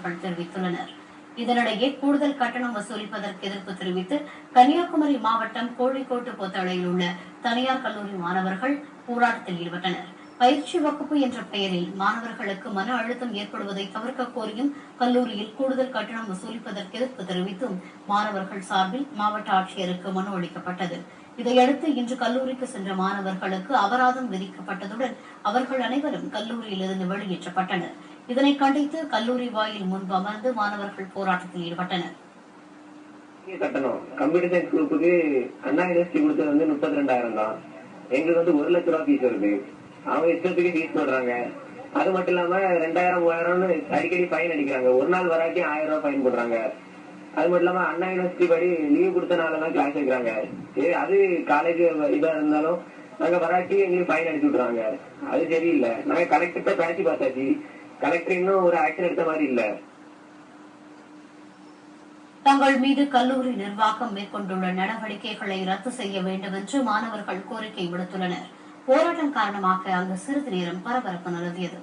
மாணவர்கள் தெரிவித்துள்ளனர். இதனிடையே கூடுதல் கட்டணம் வசூலிப்பதற்கு எதிர்ப்பு தெரிவித்து கன்னியாகுமரி மாவட்டம் கோழிக்கோட்டு பொத்தளையில் உள்ள தனியார் கல்லூரி மாணவர்கள் போராட்டத்தில் ஈடுபட்டனர். பயிற்சி வகுப்பு என்ற பெயரில் மாணவர்களுக்கு மன அழுத்தம் ஏற்படுவதை தவிர்க்க கோரியும் கல்லூரியில் கூடுதல் கட்டணம் வசூலிப்பதற்கு எதிர்ப்பு தெரிவித்தும் மாணவர்கள் சார்பில் மாவட்ட ஆட்சியருக்கு மனு அளிக்கப்பட்டது. இதையடுத்து இன்று கல்லூரிக்கு சென்ற மாணவர்களுக்கு அபராதம் விதிக்கப்பட்டதுடன் அவர்கள் அனைவரும் கல்லூரியிலிருந்து வெளியேற்றப்பட்டனர். இதனை கண்டித்து கல்லூரி வாயில் முன்பு அமர்ந்து மாணவர்கள் போராட்டத்தில் ஈடுபட்டனர். கம்ப்யூட்டர் சயின்ஸ் குரூப்புக்கு அண்ணா யூனிவர்சிட்டி கொடுத்தது 32,000 தான். எங்களுக்கு 1 லட்ச ரூபாய் ஃபீஸ் வருது. அவங்க இஷ்டத்துக்கு ஃபீஸ் போடுறாங்க. அது மட்டும் இல்லாம 2000, 3000 அடிக்கடி ஃபைன் அடிக்கிறாங்க. ஒரு நாள் வராட்டி 1000 ரூபாய் ஃபைன் போடுறாங்க. அது மட்டும் இல்லாம அண்ணா யூனிவர்சிட்டி படி லீவ் கொடுத்தனாலதான் கிளாஸ் வைக்கிறாங்க. அது காலேஜ் இதா இருந்தாலும் நாங்க வராட்டி எங்களுக்கு ஃபைன் அடிச்சு விடுறாங்க. அது சரியில்லை. நாங்க கலெக்டர் பேசி பார்த்தாச்சு. கலெக்டர் இன்னும் ஒரு ஆக்ஷன் எடுத்த மாதிரி இல்ல. தங்கள் மீது கல்லூரி நிர்வாகம் மேற்கொண்டுள்ள நடவடிக்கைகளை ரத்து செய்ய வேண்டும் என்று மாணவர்கள் கோரிக்கை விடுத்துள்ளனர். போராட்டம் காரணமாக அங்கு சிறிது நேரம் பரபரப்பு நிலவியது.